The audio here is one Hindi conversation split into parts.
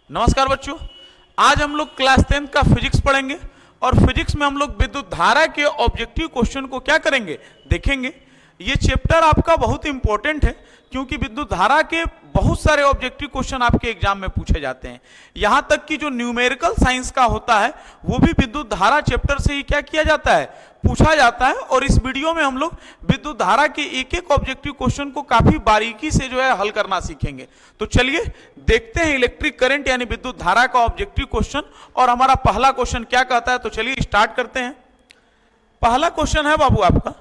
नमस्कार बच्चों, आज हम लोग क्लास 10 का फिजिक्स पढ़ेंगे और फिजिक्स में हम लोग विद्युत धारा के ऑब्जेक्टिव क्वेश्चन को क्या करेंगे, देखेंगे। ये चैप्टर आपका बहुत इंपॉर्टेंट है क्योंकि विद्युत धारा के बहुत सारे ऑब्जेक्टिव क्वेश्चन आपके एग्जाम में पूछे जाते हैं। यहां तक कि जो न्यूमेरिकल साइंस का होता है वो भी विद्युत धारा चैप्टर से ही क्या किया जाता है, पूछा जाता है। और इस वीडियो में हम लोग विद्युत धारा के एक एक ऑब्जेक्टिव क्वेश्चन को काफी बारीकी से जो है हल करना सीखेंगे। तो चलिए देखते हैं इलेक्ट्रिक करंट यानी विद्युत धारा का ऑब्जेक्टिव क्वेश्चन और हमारा पहला क्वेश्चन क्या कहता है। तो चलिए स्टार्ट करते हैं। पहला क्वेश्चन है बाबू आपका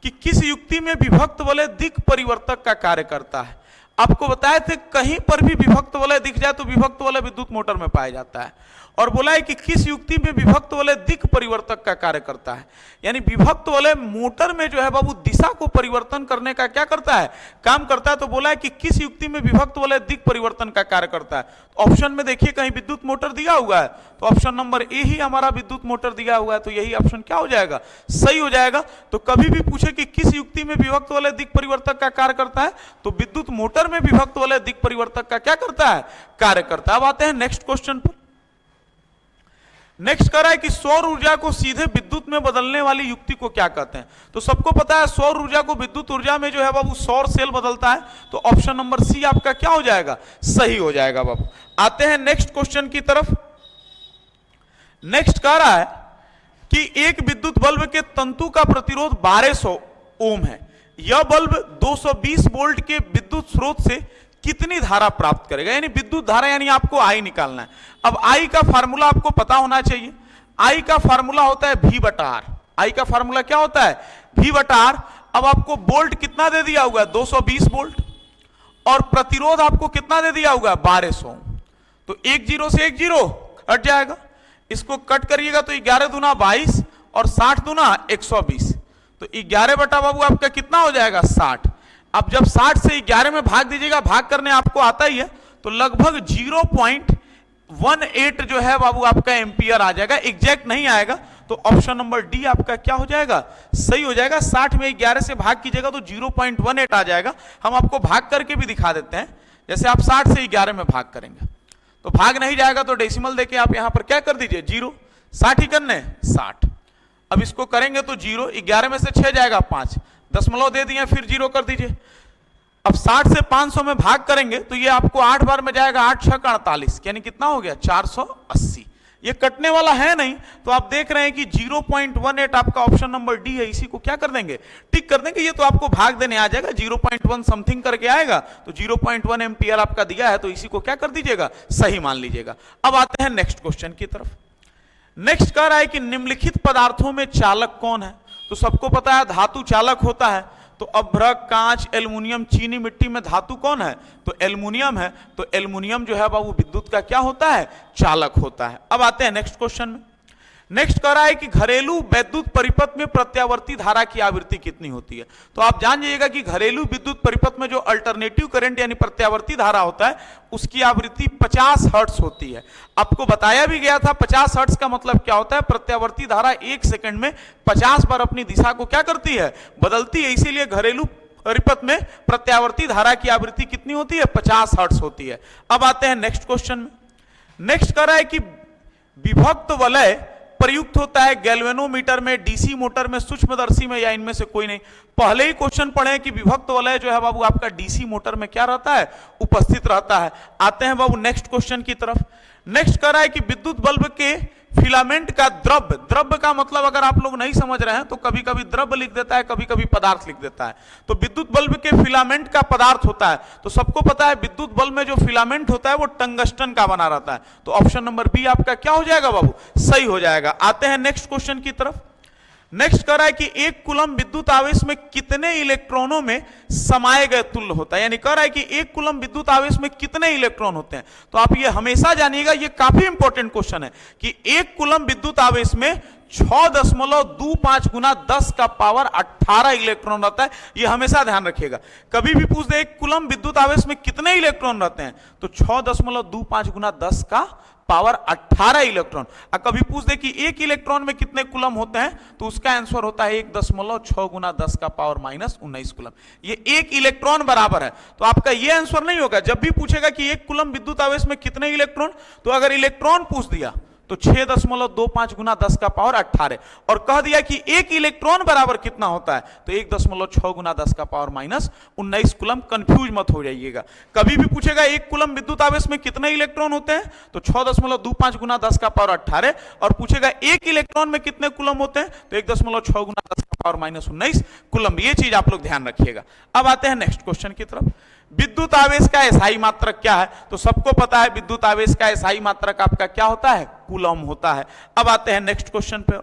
कि किस युक्ति में विभक्त वलय दिक् परिवर्तक का कार्य करता है। आपको बताए थे कहीं पर भी विभक्त वलय दिख जाए तो विभक्त वलय विद्युत मोटर में पाया जाता है, और बोला है कि किस युक्ति में विभक्त वलय दिक् परिवर्तक का कार्य करता है। यानी विभक्त वलय मोटर में जो है बाबू दिशा को परिवर्तन करने का क्या करता है, काम करता है। तो बोला है कि किस युक्ति में विभक्त वलय दिक् परिवर्तन का कार्य करता है। तो ऑप्शन में देखिए कहीं विद्युत मोटर दिया हुआ है तो ऑप्शन नंबर ए ही हमारा विद्युत मोटर दिया हुआ है, तो यही ऑप्शन क्या हो जाएगा, सही हो जाएगा। तो कभी भी पूछे कि किस युक्ति में विभक्त वलय दिक् परिवर्तक का कार्य करता है तो विद्युत मोटर में विभक्त वलय दिक् परिवर्तक का क्या करता है, कार्य करता है। अब आते हैं नेक्स्ट क्वेश्चन पर। नेक्स्ट कह रहा है कि सौर ऊर्जा को सीधे विद्युत में बदलने वाली युक्ति को क्या कहते हैं। तो सबको पता है सौर ऊर्जा को विद्युत ऊर्जा में जो है बाबू सौर सेल बदलता है, तो ऑप्शन नंबर सी आपका क्या हो जाएगा, सही हो जाएगा बाबू। आते हैं नेक्स्ट क्वेश्चन की तरफ। नेक्स्ट कह रहा है कि एक विद्युत बल्ब के तंतु का प्रतिरोध 1200 ओम है। यह बल्ब 220 वोल्ट के विद्युत स्रोत से कितनी धारा प्राप्त करेगा। यानी विद्युत धारा यानी आपको आई निकालना है। अब आई का फार्मूला आपको पता होना चाहिए। आई का फार्मूला होता है V बटा आर। आई का फार्मूला क्या होता है, V बटा आर। अब आपको वोल्ट कितना दे दिया हुआ है, 220 वोल्ट, और प्रतिरोध आपको कितना दे दिया हुआ है, 1200। तो एक जीरो से एक जीरो कट जाएगा, इसको कट करिएगा तो 11 दूना 22 और 60 दूना 120। तो 11 बटा बाबू आपका कितना हो जाएगा, 60। अब जब 60 से 11 में भाग दीजिएगा, भाग करने आपको आता ही है, तो लगभग 0.18 जो है बाबू आपका एम्पियर आ जाएगा। एग्जैक्ट नहीं आएगा तो ऑप्शन नंबर डी आपका क्या हो जाएगा, सही हो जाएगा। 60 में 11 से भाग कीजिएगा तो 0.18 आ जाएगा। हम आपको भाग करके भी दिखा देते हैं। जैसे आप 60 से 11 में भाग करेंगे तो भाग नहीं जाएगा तो डेसिमल देके आप यहां पर क्या कर दीजिए, 0। 60 ही करने 60। अब इसको करेंगे तो 0, 11 में से 6 जाएगा 5, दशमलव दे दिए फिर 0 कर दीजिए। अब 60 से 500 में भाग करेंगे तो ये आपको 8 बार में जाएगा, 8 6 48, यानी कितना हो गया, 480। ये कटने वाला है नहीं, तो आप देख रहे हैं कि 0.18 आपका ऑप्शन नंबर डी है। इसी को क्या कर देंगे, टिक कर देंगे। ये तो आपको भाग देने आ जाएगा, 0.1 समथिंग करके आएगा, तो 0.1 एम्पियर आपका दिया है, तो इसी को क्या कर दीजिएगा, सही मान लीजिएगा। अब आते हैं नेक्स्ट क्वेश्चन की तरफ। नेक्स्ट कह रहा है कि निम्नलिखित पदार्थों में चालक कौन है। तो सबको पता है धातु चालक होता है। तो अभ्रक, कांच, एल्युमिनियम, चीनी मिट्टी में धातु कौन है, तो एल्युमिनियम है। तो एल्युमिनियम जो है बाबू विद्युत का क्या होता है, चालक होता है। अब आते हैं नेक्स्ट क्वेश्चन में। नेक्स्ट कह रहा है कि घरेलू विद्युत परिपथ में प्रत्यावर्ती धारा की आवृत्ति कितनी होती है। तो आप जान जाइएगा कि घरेलू विद्युत परिपथ में जो अल्टरनेटिव करंट यानी प्रत्यावर्ती धारा होता है उसकी आवृत्ति 50 हर्ट्ज होती है। आपको बताया भी गया था 50 हर्ट्ज का मतलब क्या होता है, प्रत्यावर्ती धारा 1 सेकंड में 50 बार अपनी दिशा को क्या करती है, बदलती है। इसीलिए घरेलू परिपथ में प्रत्यावर्ती धारा की आवृत्ति कितनी होती है, 50 हर्ट्ज होती है। अब आते हैं नेक्स्ट क्वेश्चन में। नेक्स्ट कह रहा है कि विभक्त वलय प्रयुक्त होता है गैल्वेनोमीटर में, डीसी मोटर में, सूक्ष्मदर्शी में, या इनमें से कोई नहीं। पहले ही क्वेश्चन पढ़े कि विभक्त वलय जो है बाबू आपका डीसी मोटर में क्या रहता है, उपस्थित रहता है। आते हैं बाबू नेक्स्ट क्वेश्चन की तरफ। नेक्स्ट कह रहा है कि विद्युत बल्ब के फिलामेंट का द्रव्य, द्रव्य का मतलब अगर आप लोग नहीं समझ रहे हैं तो कभी कभी द्रव्य लिख देता है, कभी कभी पदार्थ लिख देता है। तो विद्युत बल्ब के फिलामेंट का पदार्थ होता है। तो सबको पता है विद्युत बल्ब में जो फिलामेंट होता है वो टंगस्टन का बना रहता है। तो ऑप्शन नंबर बी आपका क्या हो जाएगा बाबू, सही हो जाएगा। आते हैं नेक्स्ट क्वेश्चन की तरफ। नेक्स्ट कह रहा है कि 1 कूलम विद्युत आवेश में कितने इलेक्ट्रॉनों में समाये गए तुल्य होता है। यानी कह रहा है कि 1 कूलम विद्युत आवेश में कितने इलेक्ट्रॉन होते हैं। तो आप ये हमेशा जानिएगा, ये काफी इंपॉर्टेंट क्वेश्चन है कि 1 कूलम विद्युत आवेश में 6.25 गुना 10 का पावर 18 इलेक्ट्रॉन रहता है। ये हमेशा ध्यान रखिएगा। कभी भी पूछ दे 1 कूलम विद्युत आवेश में कितने इलेक्ट्रॉन रहते हैं तो 6.25 गुना 10 का पावर 18 इलेक्ट्रॉन। कभी पूछ दे कि एक इलेक्ट्रॉन में कितने कूलम होते हैं, तो उसका आंसर होता है 1.6 गुना 10 का पावर -19 कूलम। ये एक इलेक्ट्रॉन बराबर है, तो आपका ये आंसर नहीं होगा। जब भी पूछेगा कि एक कूलम विद्युत आवेश में कितने इलेक्ट्रॉन, तो अगर इलेक्ट्रॉन पूछ दिया तो 6.25 गुना 10 का पावर 18, और कह दिया कि एक इलेक्ट्रॉन बराबर कितना होता है, तो 1.6 गुना 10 का पावर -19 कूलम। कंफ्यूज मत हो जाइएगा। कभी भी पूछेगा एक कूलम विद्युत आवेश में कितने इलेक्ट्रॉन होते हैं, तो 6.25 गुना 10 का पावर 18, और पूछेगा एक इलेक्ट्रॉन में कितने कूलम होते हैं, तो 1.6 गुना 10 का पावर -19 कूलम। ये चीज आप लोग ध्यान रखिएगा। अब आते हैं नेक्स्ट क्वेश्चन की तरफ। विद्युत आवेश का एसआई मात्रक क्या है, तो सबको पता है विद्युत आवेश का एसआई मात्रक आपका क्या होता है, कूलम होता है। अब आते हैं नेक्स्ट क्वेश्चन पे।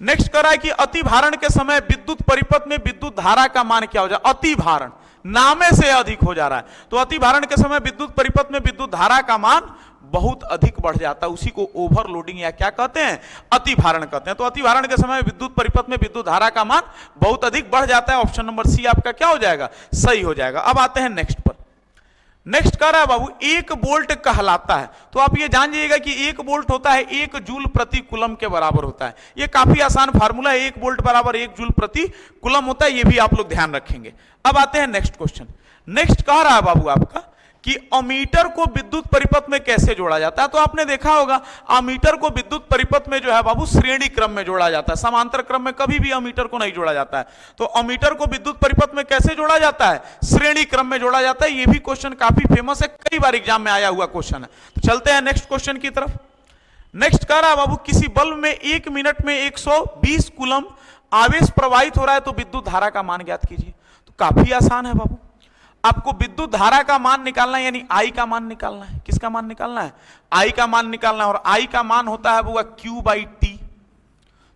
नेक्स्ट कह रहा है कि अतिभारण के समय विद्युत परिपथ में विद्युत धारा का मान क्या हो जाए। अतिभारण नामे से अधिक हो जा रहा है, तो अतिभारण के समय विद्युत परिपथ में विद्युत धारा का मान बहुत अधिक बढ़ जाता है, उसी को ओवरलोडिंग या क्या कहते हैं, अतिभारण कहते हैं। तो अतिभारण के समय विद्युत परिपथ में विद्युत धारा का मान बहुत अधिक बढ़ जाता है। ऑप्शन नंबर सी आपका क्या हो जाएगा, सही हो जाएगा। अब आते हैं नेक्स्ट पर। नेक्स्ट कह रहा है बाबू 1 वोल्ट कहलाता है, तो आप ये जान जाइएगा कि 1 वोल्ट होता है 1 जूल प्रति कूलम के बराबर होता है। ये काफी आसान फार्मूला है, 1 वोल्ट बराबर 1 जूल प्रति कूलम होता है, ये भी आप लोग ध्यान रखेंगे। अब आते हैं नेक्स्ट क्वेश्चन। नेक्स्ट कह रहा है बाबू आपका कि अमीटर को विद्युत परिपथ में कैसे जोड़ा जाता है। तो आपने देखा होगा अमीटर को विद्युत परिपथ में जो है बाबू श्रेणी क्रम में जोड़ा जाता है, समांतर क्रम में कभी भी अमीटर को नहीं जोड़ा जाता है। तो अमीटर को विद्युत परिपथ में कैसे जोड़ा जाता है, श्रेणी क्रम में जोड़ा जाता है। ये भी क्वेश्चन काफी फेमस है, कई बार एग्जाम में आया हुआ क्वेश्चन है। तो चलते हैं नेक्स्ट क्वेश्चन की तरफ। नेक्स्ट कह रहा है बाबू किसी बल्ब में 1 मिनट में 120 कूलम आवेश प्रवाहित हो रहा है, तो विद्युत धारा का मान ज्ञात कीजिए। तो काफी आसान है बाबू, आपको विद्युत धारा का मान निकालना है, यानी आई का मान निकालना है। किसका मान निकालना है, आई का मान निकालना है। और आई का मान होता है वो Q/T।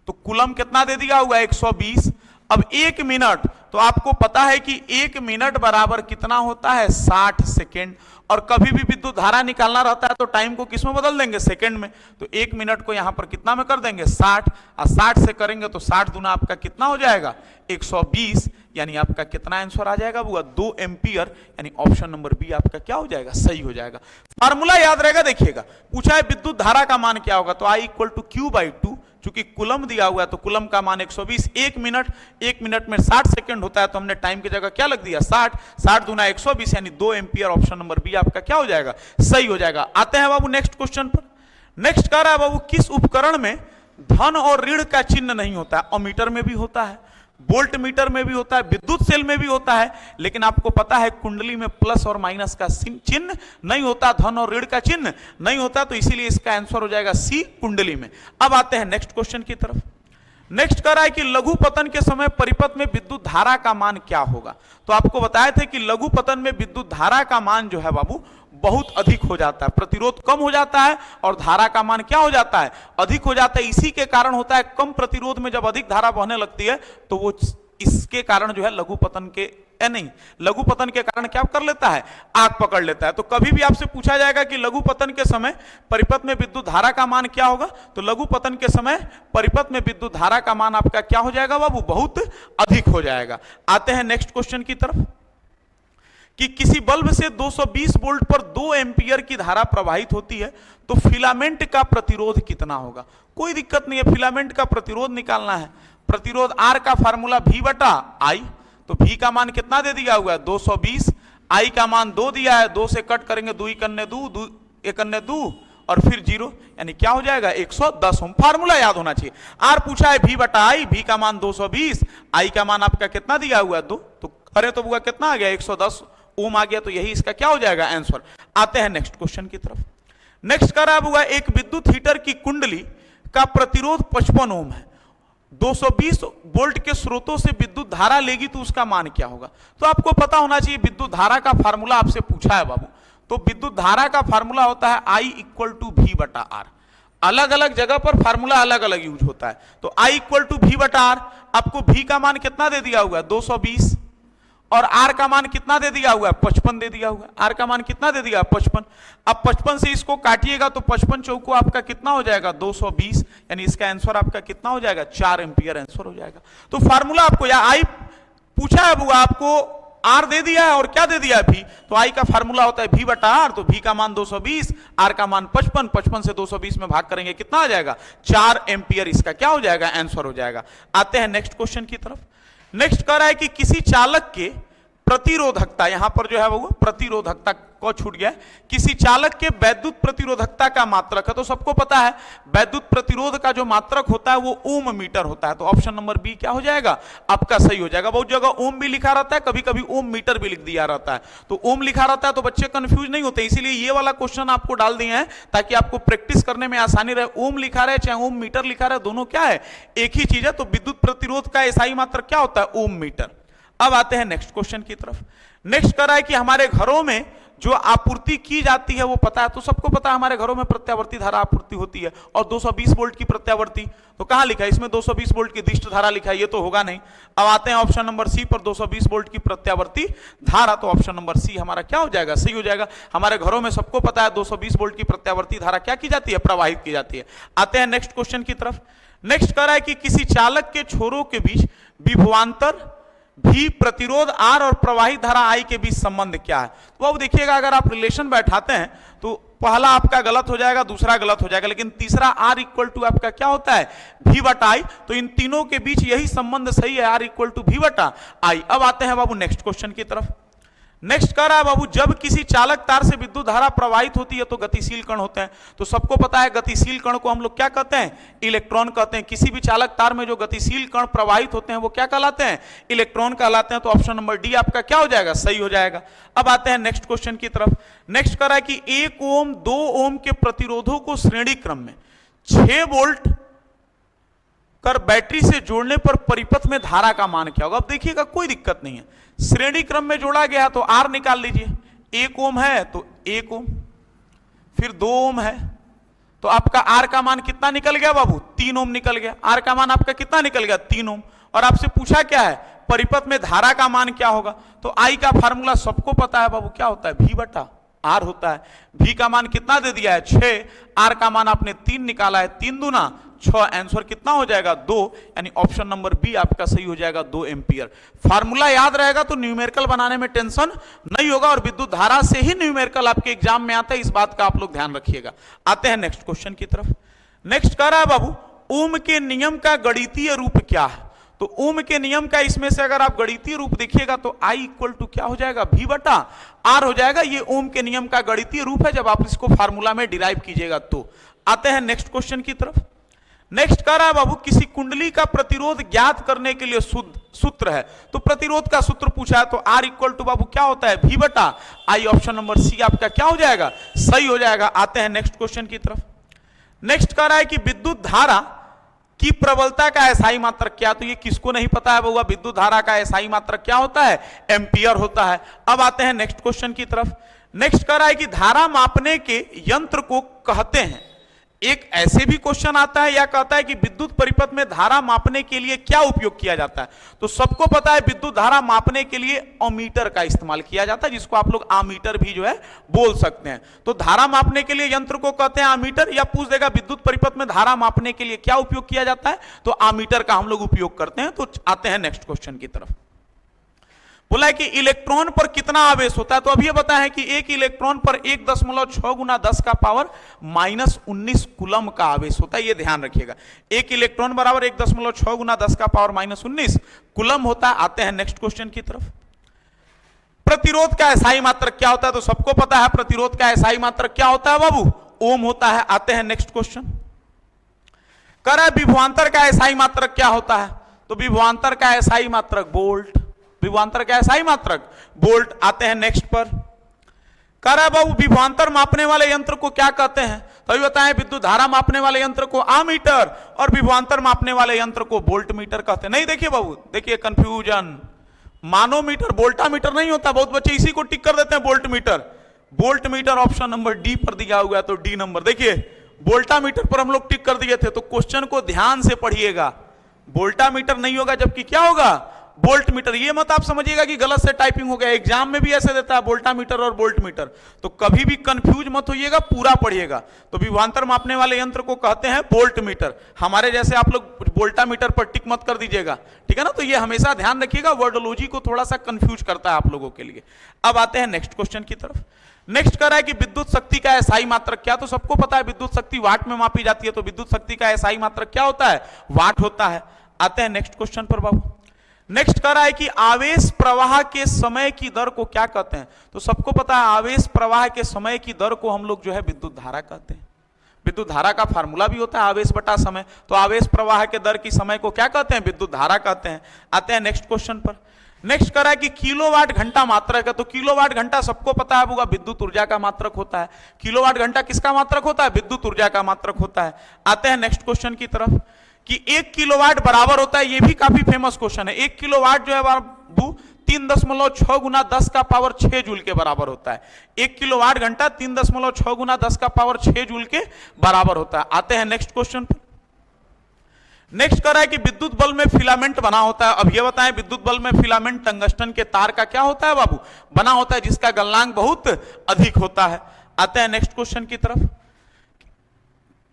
तो कूलम कितना दे दिया हुआ 120। अब 1 मिनट, तो आपको पता है कि 1 मिनट बराबर कितना होता है 60 सेकेंड। और कभी भी विद्युत धारा निकालना रहता है तो टाइम को किस में बदल देंगे, सेकंड में। तो 1 मिनट को यहां पर कितना में कर देंगे 60, और 60 से करेंगे तो 60 दूना आपका कितना हो जाएगा 120, यानी आपका कितना आंसर आ जाएगा वो 2 एम्पियर, यानी ऑप्शन नंबर बी आपका क्या हो जाएगा, सही हो जाएगा। फार्मूला याद रहेगा, देखिएगा पूछा है विद्युत धारा का मान क्या होगा, तो I = Q/2। चूंकि कुलम दिया हुआ है तो कुलम का मान 120, 1 मिनट में 60 सेकंड होता है, तो हमने टाइम की जगह क्या लग दिया 60, 60 दूना 120, यानी 2 एम्पियर। ऑप्शन नंबर बी आपका क्या हो जाएगा, सही हो जाएगा। आते हैं बाबू नेक्स्ट क्वेश्चन पर। नेक्स्ट कह रहा है बाबू किस उपकरण में धन और ऋण का चिन्ह नहीं होता है। अमीटर में भी होता है, वोल्ट मीटर में भी होता है, विद्युत सेल में भी होता है, लेकिन आपको पता है कुंडली में प्लस और माइनस का चिन्ह नहीं होता, धन और ऋण का चिन्ह नहीं होता, तो इसीलिए इसका आंसर हो जाएगा सी, कुंडली में। अब आते हैं नेक्स्ट क्वेश्चन की तरफ। नेक्स्ट कह रहा है कि लघु पतन के समय परिपथ में विद्युत धारा का मान क्या होगा। तो आपको बताए थे कि लघु पतन में विद्युत धारा का मान जो है बाबू बहुत अधिक हो जाता है, प्रतिरोध कम हो जाता है और धारा का मान क्या हो जाता है, अधिक हो जाता है। इसी के कारण होता है कम प्रतिरोध में जब अधिक धारा बहने लगती है तो वो इसके कारण जो है लघु पतन के लघु पतन के कारण क्या कर लेता है, आग पकड़ लेता है। तो कभी भी आपसे पूछा जाएगा कि लघु पतन के समय परिपथ में विद्युत धारा का मान क्या होगा, तो लघु पतन के समय परिपथ में विद्युत धारा का मान आपका क्या हो जाएगा बाबू, बहुत अधिक हो जाएगा। आते हैं नेक्स्ट क्वेश्चन की तरफ कि किसी बल्ब से 220 वोल्ट पर 2 एम्पियर की धारा प्रवाहित होती है, तो फिलामेंट का प्रतिरोध कितना होगा। कोई दिक्कत नहीं है, फिलामेंट का प्रतिरोध निकालना है। प्रतिरोध R का फार्मूला V/I, तो V का मान कितना दे दिया हुआ है 220, I का मान 2 दिया है, 2 से कट करेंगे 2 × 2 और फिर 0, यानी क्या हो जाएगा 110 ओम। फार्मूला याद होना चाहिए। R पूछा है V/I, V का मान 220, I का मान आपका कितना दिया हुआ है 2, तो करें तो बुआ कितना आ गया 110 ओम आ गया, तो यही इसका क्या हो जाएगा आंसर। आते हैं नेक्स्ट क्वेश्चन की तरफ। नेक्स्ट कह रहा हुआ एक विद्युत हीटर की कुंडली का प्रतिरोध 55 ओम है, 220 वोल्ट के स्रोतों से विद्युत धारा लेगी तो उसका मान क्या होगा। तो आपको पता होना चाहिए विद्युत धारा का फार्मूला आपसे पूछा है बाबू, तो विद्युत धारा का फार्मूला होता है I = V/R। अलग अलग जगह पर फार्मूला अलग अलग यूज होता है। तो I = V/R, आपको V का मान कितना दे दिया हुआ है 220, और R का मान कितना दे दिया हुआ है 55 दे दिया हुआ है। R का मान कितना दे दिया 55। अब 55 से इसको काटिएगा तो 55 चौको आपका कितना हो जाएगा 220, यानी इसका आंसर आपका कितना हो जाएगा 4 एम्पियर आंसर हो जाएगा। तो फार्मूला आपको या I पूछा है बुआ आपको आर दे दिया है और क्या दे दिया है भी, तो आई का फार्मूला होता है भी बटा आर, तो भी का मान 220, आर का मान 55, 55 से 220 में भाग करेंगे कितना आ जाएगा 4 एम्पियर, इसका क्या हो जाएगा आंसर हो जाएगा। आते हैं नेक्स्ट क्वेश्चन की तरफ। नेक्स्ट कह रहा है कि किसी चालक के प्रतिरोधकता, यहां पर जो है वो प्रतिरोधकता को छूट गया, किसी चालक के वैद्युत प्रतिरोधकता का मात्रक है, तो सबको पता है वैद्युत प्रतिरोध का जो मात्रक होता है वो ओम मीटर होता है, तो ऑप्शन नंबर बी क्या हो जाएगा आपका सही हो जाएगा। बहुत जगह ओम भी लिखा रहता है, कभी कभी ओम मीटर भी लिख दिया रहता है, तो ओम लिखा रहता है तो बच्चे कंफ्यूज नहीं होते, इसीलिए ये वाला क्वेश्चन आपको डाल दिए हैं ताकि आपको प्रैक्टिस करने में आसानी रहे। ओम लिखा रहे चाहे ओम मीटर लिखा रहे, दोनों क्या है एक ही चीज है, तो विद्युत प्रतिरोध का एसआई मात्रक क्या होता है ओम मीटर। अब आते हैं नेक्स्ट क्वेश्चन की तरफ। नेक्स्ट कर रहा है कि हमारे घरों में जो आपूर्ति की जाती है वो पता है, तो सबको पता है हमारे घरों में प्रत्यावर्ती धारा आपूर्ति होती है, और 220 वोल्ट की प्रत्यावर्ती, तो कहां लिखा है इसमें 220 वोल्ट की दिष्ट धारा लिखा है, ये तो होगा नहीं। अब आते हैं ऑप्शन नंबर सी पर, 220 वोल्ट की प्रत्यावर्ती धारा, तो ऑप्शन नंबर सी हमारा क्या हो जाएगा सही हो जाएगा। हमारे घरों में सबको पता है 220 वोल्ट की प्रत्यावर्ती धारा क्या की जाती है प्रवाहित की जाती है। आते हैं नेक्स्ट क्वेश्चन की तरफ। नेक्स्ट कह रहा है कि किसी चालक के छोरों के बीच विभवांतर भी, प्रतिरोध आर और प्रवाहित धारा आई के बीच संबंध क्या है, तो अब देखिएगा अगर आप रिलेशन बैठाते हैं तो पहला आपका गलत हो जाएगा, दूसरा गलत हो जाएगा, लेकिन तीसरा आर इक्वल टू आपका क्या होता है भी बटा आई, तो इन तीनों के बीच यही संबंध सही है, आर इक्वल टू भी बटा आई। अब आते हैं बाबू नेक्स्ट क्वेश्चन की तरफ। नेक्स्ट कह रहा है बाबू जब किसी चालक तार से विद्युत धारा प्रवाहित होती है तो गतिशील कण होते हैं, तो सबको पता है गतिशील कण को हम लोग क्या कहते हैं इलेक्ट्रॉन कहते हैं। किसी भी चालक तार में जो गतिशील कण प्रवाहित होते हैं वो क्या कहलाते हैं इलेक्ट्रॉन कहलाते हैं, तो ऑप्शन नंबर डी आपका क्या हो जाएगा सही हो जाएगा। अब आते हैं नेक्स्ट क्वेश्चन की तरफ। नेक्स्ट कह रहा है कि 1 ओम 2 ओम के प्रतिरोधों को श्रेणी क्रम में 6 वोल्ट कर बैटरी से जोड़ने पर परिपथ में धारा का मान क्या होगा। अब देखिएगा कोई दिक्कत नहीं है, श्रेणी क्रम में जोड़ा गया तो आर निकाल लीजिए, 1 ओम है तो 1 ओम, फिर 2 ओम है तो आपका आर का मान कितना निकल गया बाबू 3 ओम निकल गया। आर का मान आपका कितना निकल गया 3 ओम, और आपसे पूछा क्या है परिपथ में धारा का मान क्या होगा, तो आई का फार्मूला सबको पता है बाबू क्या होता है भी बटा आर होता है। भी का मान कितना दे दिया है 6, आर का मान आपने 3 निकाला है, 3 दूना 6, आंसर कितना हो जाएगा 2, यानी ऑप्शन नंबर बी आपका सही हो जाएगा 2 एम्पियर। फार्मूला याद रहेगा तो न्यूमेरिकल बनाने में टेंशन नहीं होगा, और विद्युत धारा से ही न्यूमेरिकल आपके एग्जाम में आता है, इस बात का आप लोग ध्यान रखिएगा। आते हैं नेक्स्ट क्वेश्चन की तरफ। नेक्स्ट कह रहा है बाबू ओम के नियम का गणितीय रूप क्या है, तो ओम के नियम का इसमें से अगर आप गणितीय रूप देखिएगा तो आई इक्वल टू क्या हो जाएगा भी बटा आर हो जाएगा। ये ओम के नियम का गणितीय रूप है जब आप इसको फार्मूला में डिराइव कीजिएगा तो। आते हैं नेक्स्ट क्वेश्चन की तरफ। नेक्स्ट कह रहा है बाबू किसी कुंडली का प्रतिरोध ज्ञात करने के लिए सूत्र है, तो प्रतिरोध का सूत्र पूछा है तो आर इक्वल टू बाबू क्या होता है भी बटा आई, ऑप्शन नंबर सी आपका क्या हो जाएगा सही हो जाएगा। आते हैं नेक्स्ट क्वेश्चन की तरफ। नेक्स्ट कह रहा है कि विद्युत धारा की प्रबलता का एसआई मात्रक क्या, तो ये किसको नहीं पता है बाबू विद्युत धारा का एसआई मात्रक क्या होता है एम्पियर होता है। अब आते हैं नेक्स्ट क्वेश्चन की तरफ। नेक्स्ट कह रहा है कि धारा मापने के यंत्र को कहते हैं, एक ऐसे भी क्वेश्चन आता है या कहता है कि विद्युत परिपथ में धारा मापने के लिए क्या उपयोग किया जाता है, तो सबको पता है विद्युत धारा मापने के लिए अमीटर का इस्तेमाल किया जाता है, जिसको आप लोग आमीटर भी जो है बोल सकते हैं। तो धारा मापने के लिए यंत्र को कहते हैं आमीटर, या पूछ देगा विद्युत परिपथ में धारा मापने के लिए क्या उपयोग किया जाता है, तो आमीटर का हम लोग उपयोग करते हैं। तो आते हैं नेक्स्ट क्वेश्चन की तरफ। बोला है कि इलेक्ट्रॉन पर कितना आवेश होता है, तो अभी बताया है कि एक इलेक्ट्रॉन पर 1.6 गुना 10 का पावर -19 कूलम का आवेश होता है, ये ध्यान रखिएगा। एक इलेक्ट्रॉन बराबर 1.6 गुना 10 का पावर -19 कूलम होता है। आते हैं नेक्स्ट क्वेश्चन की तरफ। प्रतिरोध का एसआई मात्रक क्या होता है, तो सबको पता है प्रतिरोध का एसआई मात्रक क्या होता है बाबू ओम होता है। आते हैं नेक्स्ट क्वेश्चन। कह रहा है विभवांतर का एसआई मात्रक क्या होता है, तो विभवांतर का एसआई मात्रक वोल्ट, विभवांतर का एसआई मात्रक वोल्ट। आते हैं नेक्स्ट पर। कह रहा है बाबू विभवांतर मापने वाले यंत्र को क्या कहते हैं, तो अभी बताएं विद्युत धारा मापने वाले यंत्र को आमीटर और विभवांतर मापने वाले यंत्र को वोल्ट मीटर कहते हैं। नहीं देखिए बाबू, देखिए कंफ्यूजन, मानोमीटर वोल्टामीटर नहीं होता, बहुत बच्चे इसी को टिक कर देते हैं volt meter. Volt meter option number D पर दिया हुआ है, तो डी नंबर देखिए वोल्टामीटर पर हम लोग टिक कर दिए थे, तो क्वेश्चन को ध्यान से पढ़िएगा। वोल्टामीटर नहीं होगा जबकि क्या होगा वोल्ट मीटर। ये मत आप समझिएगा कि गलत से टाइपिंग हो गया, एग्जाम में भी ऐसे देता है वोल्टा मीटर और वोल्ट मीटर, तो कभी भी कंफ्यूज मत होइएगा, पूरा पढ़िएगा। तो विभवांतर मापने वाले यंत्र को कहते हैं वोल्ट मीटर। हमारे जैसे आप लोग वोल्टा मीटर पर टिक मत कर दीजिएगा, ठीक है ना। तो ये हमेशा ध्यान रखिएगा, वर्डोलॉजी को थोड़ा सा कंफ्यूज करता है आप लोगों के लिए। अब आते हैं नेक्स्ट क्वेश्चन की तरफ। नेक्स्ट कर रहा है कि विद्युत शक्ति का एसआई मात्रक क्या। तो सबको पता है विद्युत शक्ति वाट में मापी जाती है, तो विद्युत शक्ति का एसआई मात्रक क्या होता है, वाट होता है। आते हैं नेक्स्ट क्वेश्चन पर बाबू। नेक्स्ट कर रहा है कि आवेश प्रवाह के समय की दर को क्या कहते हैं। तो सबको पता है आवेश प्रवाह के समय की दर को हम लोग जो है विद्युत धारा कहते हैं। विद्युत धारा का फार्मूला भी होता है आवेश बटा समय, तो आवेश प्रवाह के दर की समय को क्या कहते हैं, विद्युत धारा कहते हैं। आते हैं नेक्स्ट क्वेश्चन पर। नेक्स्ट करा है कि किलोवाट घंटा मात्रक है। तो किलोवाट घंटा सबको पता है होगा विद्युत ऊर्जा का मात्रक होता है। किलोवाट घंटा किसका मात्रक होता है, विद्युत ऊर्जा का मात्रक होता है। आते हैं नेक्स्ट क्वेश्चन की तरफ कि 1 किलोवाट बराबर होता है, ये भी काफी फेमस क्वेश्चन है। 1 किलोवाट जो है बाबू 3.6 गुना 10 का पावर 6 जूल के बराबर होता है। 1 किलोवाट घंटा 3.6 गुना 10 का पावर 6 जूल के बराबर होता है। आते हैं नेक्स्ट क्वेश्चन पर। नेक्स्ट कर रहा है कि विद्युत बल्ब में फिलामेंट बना होता है। अब ये बताएं विद्युत बल्ब में फिलामेंट टंगस्टन के तार का क्या होता है बाबू, बना होता है, जिसका गलनांक बहुत अधिक होता है। आते हैं नेक्स्ट क्वेश्चन की तरफ।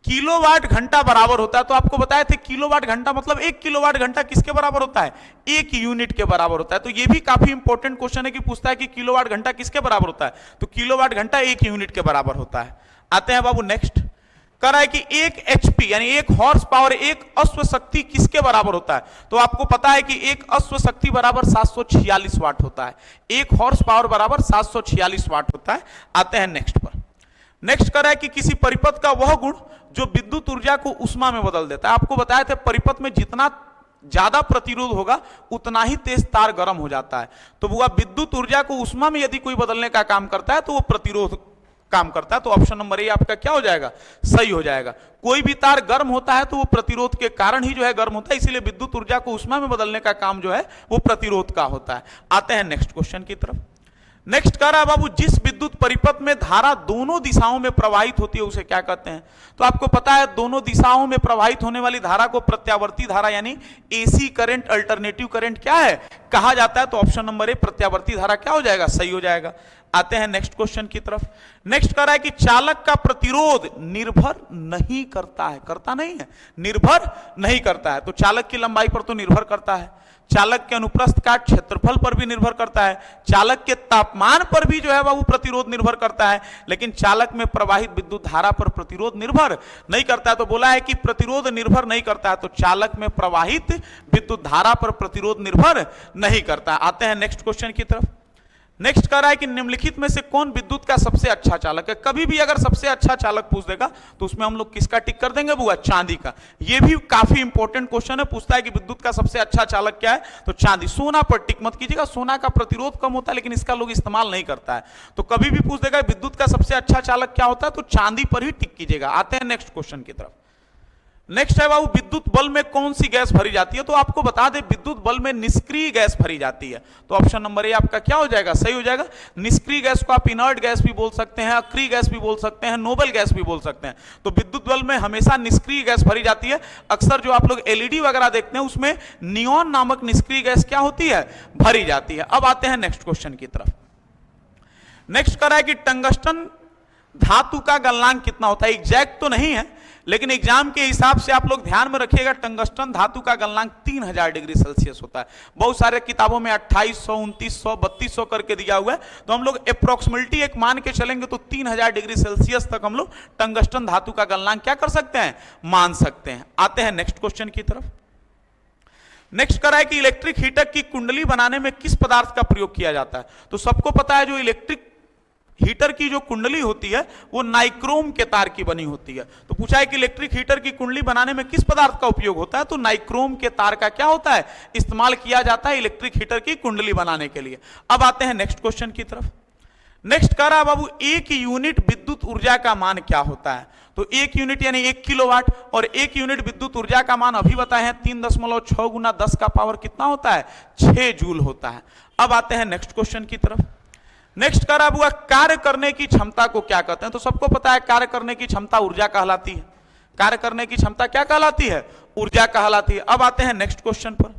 किलोवाट घंटा बराबर होता है, तो आपको बताए थे किलोवाट घंटा मतलब 1 किलोवाट घंटा किसके बराबर होता है, 1 यूनिट के बराबर होता है। तो ये भी काफी इंपॉर्टेंट क्वेश्चन है कि पूछता है कि किलोवाट घंटा किसके बराबर होता है, तो किलोवाट घंटा 1 यूनिट के बराबर होता है। आते हैं बाबू नेक्स्ट। कह रहा है कि 1 HP यानी 1 हॉर्स पावर 1 अश्व शक्ति किसके बराबर होता है। तो आपको पता है कि 1 अश्व शक्ति बराबर 746 वाट होता है। 1 हॉर्स पावर बराबर 746 वाट होता है। आते हैं नेक्स्ट पर। नेक्स्ट कर रहा है कि किसी परिपथ का वह गुण जो विद्युत ऊर्जा को ऊष्मा में बदल देता है। आपको बताया था परिपथ में जितना ज्यादा प्रतिरोध होगा उतना ही तेज तार गर्म हो जाता है। तो वह विद्युत ऊर्जा को ऊष्मा में यदि कोई बदलने का काम करता है तो वो प्रतिरोध काम करता है। तो ऑप्शन नंबर ए आपका क्या हो जाएगा, सही हो जाएगा। कोई भी तार गर्म होता है तो वो प्रतिरोध के कारण ही जो है गर्म होता है, इसीलिए विद्युत ऊर्जा को ऊष्मा में बदलने का काम जो है वो प्रतिरोध का होता है। आते हैं नेक्स्ट क्वेश्चन की तरफ। नेक्स्ट कह रहा है बाबू जिस विद्युत परिपथ में धारा दोनों दिशाओं में प्रवाहित होती है उसे क्या कहते हैं। तो आपको पता है दोनों दिशाओं में प्रवाहित होने वाली धारा को प्रत्यावर्ती धारा यानी एसी करंट अल्टरनेटिव करंट क्या है कहा जाता है। तो ऑप्शन नंबर ए प्रत्यावर्ती धारा क्या हो जाएगा, सही हो जाएगा। आते हैं नेक्स्ट क्वेश्चन की तरफ। नेक्स्ट कह रहा है कि चालक का प्रतिरोध निर्भर नहीं करता है, करता नहीं है, निर्भर नहीं करता है। तो चालक की लंबाई पर तो निर्भर करता है, चालक के अनुप्रस्थ काट क्षेत्रफल पर भी निर्भर करता है, चालक के तापमान पर भी जो है वह प्रतिरोध निर्भर करता है, लेकिन चालक में प्रवाहित विद्युत धारा पर प्रतिरोध निर्भर नहीं करता है। तो बोला है कि प्रतिरोध निर्भर नहीं करता है, तो चालक में प्रवाहित विद्युत धारा पर प्रतिरोध निर्भर नहीं करता। आते हैं नेक्स्ट क्वेश्चन की तरफ। नेक्स्ट कह रहा है कि निम्नलिखित में से कौन विद्युत का सबसे अच्छा चालक है। कभी भी अगर सबसे अच्छा चालक पूछ देगा तो उसमें हम लोग किसका टिक कर देंगे बुआ, चांदी का। ये भी काफी इंपॉर्टेंट क्वेश्चन है, पूछता है कि विद्युत का सबसे अच्छा चालक क्या है, तो चांदी। सोना पर टिक मत कीजिएगा, सोना का प्रतिरोध कम होता है लेकिन इसका लोग इस्तेमाल नहीं करता है। तो कभी भी पूछ देगा विद्युत का सबसे अच्छा चालक क्या होता है, तो चांदी पर ही टिक कीजिएगा। आते हैं नेक्स्ट क्वेश्चन की तरफ। नेक्स्ट है बाबू विद्युत बल्ब में कौन सी गैस भरी जाती है। तो आपको बता दें विद्युत बल्ब में निष्क्रिय गैस भरी जाती है। तो ऑप्शन नंबर ए आपका क्या हो जाएगा, सही हो जाएगा। निष्क्रिय गैस को आप इनर्ट गैस भी बोल सकते हैं, अक्रिय गैस भी बोल सकते हैं, नोबल गैस भी बोल सकते हैं। तो विद्युत बल्ब में हमेशा निष्क्रिय गैस भरी जाती है। अक्सर जो आप लोग एलईडी वगैरह देखते हैं उसमें नियॉन नामक निष्क्रिय गैस क्या होती है, भरी जाती है। अब आते हैं नेक्स्ट क्वेश्चन की तरफ। नेक्स्ट करा है कि टंगस्टन धातु का गलनांक कितना होता है। एग्जैक्ट तो नहीं है लेकिन एग्जाम के हिसाब से आप लोग ध्यान में रखिएगा, टंगस्टन धातु का गलनांक 3000 डिग्री सेल्सियस होता है। बहुत सारे किताबों में 2800, 2900, 3200 करके दिया हुआ है, तो हम लोग अप्रोक्सीमेटली एक मान के चलेंगे तो 3000 डिग्री सेल्सियस तक हम लोग टंगस्टन धातु का गलनांक क्या कर सकते हैं, मान सकते हैं। आते हैं नेक्स्ट क्वेश्चन की तरफ। नेक्स्ट करा है कि इलेक्ट्रिक हीटर की कुंडली बनाने में किस पदार्थ का प्रयोग किया जाता है। तो सबको पता है जो इलेक्ट्रिक हीटर की जो कुंडली होती है वो नाइक्रोम के तार की बनी होती है। तो पूछा है कि इलेक्ट्रिक हीटर की कुंडली बनाने में किस पदार्थ का उपयोग होता है, तो नाइक्रोम के तार का क्या होता है, इस्तेमाल किया जाता है इलेक्ट्रिक हीटर की कुंडली बनाने के लिए। अब आते हैं नेक्स्ट क्वेश्चन की तरफ। नेक्स्ट कह रहा है बाबू 1 यूनिट विद्युत ऊर्जा का मान क्या होता है। तो 1 यूनिट यानी 1 किलोवाट, और 1 यूनिट विद्युत ऊर्जा का मान अभी बताए हैं 3.6 गुना 10 का पावर कितना होता है, 6 जूल होता है। अब आते हैं नेक्स्ट क्वेश्चन की तरफ। नेक्स्ट करा हुआ कार्य करने की क्षमता को क्या कहते हैं। तो सबको पता है कार्य करने की क्षमता ऊर्जा कहलाती है। कार्य करने की क्षमता क्या कहलाती है, ऊर्जा कहलाती है। अब आते हैं नेक्स्ट क्वेश्चन पर।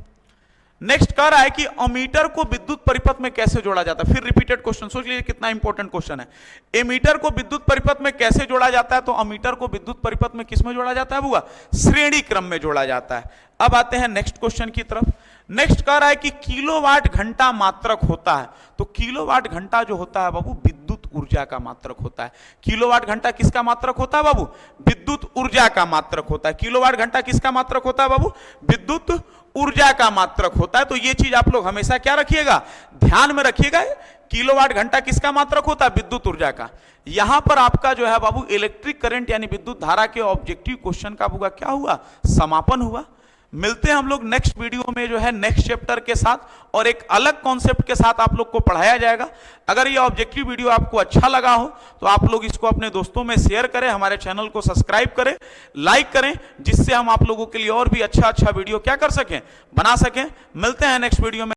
नेक्स्ट कह रहा है कि अमीटर को विद्युत परिपथ में कैसे जोड़ा जाता है। फिर रिपीटेड क्वेश्चन, सोच लीजिए कितना इंपॉर्टेंट क्वेश्चन है। एमीटर को विद्युत परिपथ में कैसे जोड़ा जाता है, तो अमीटर को विद्युत परिपथ में किस में जोड़ा जाता है बुआ, श्रेणी क्रम में जोड़ा जाता है। अब आते हैं नेक्स्ट क्वेश्चन की तरफ। नेक्स्ट कह रहा है कि किलोवाट घंटा मात्रक होता है, तो किलोवाट घंटा जो होता है बाबू विद्युत ऊर्जा का मात्रक होता है। किलोवाट घंटा किसका मात्रक होता है बाबू, विद्युत ऊर्जा का मात्रक होता है। किलोवाट घंटा किसका मात्रक होता है बाबू, विद्युत ऊर्जा का मात्रक होता है। तो ये चीज आप लोग हमेशा क्या रखिएगा, ध्यान में रखिएगा। किलोवाट घंटा किसका मात्रक होता है, विद्युत ऊर्जा का। यहां पर आपका जो है बाबू इलेक्ट्रिक करंट यानी विद्युत धारा के ऑब्जेक्टिव क्वेश्चन का होगा क्या हुआ, समापन हुआ। मिलते हैं हम लोग नेक्स्ट वीडियो में जो है नेक्स्ट चैप्टर के साथ और एक अलग कॉन्सेप्ट के साथ आप लोग को पढ़ाया जाएगा। अगर ये ऑब्जेक्टिव वीडियो आपको अच्छा लगा हो तो आप लोग इसको अपने दोस्तों में शेयर करें, हमारे चैनल को सब्सक्राइब करें, लाइक करें, जिससे हम आप लोगों के लिए और भी अच्छा वीडियो क्या कर सकें, बना सकें। मिलते हैं नेक्स्ट वीडियो में।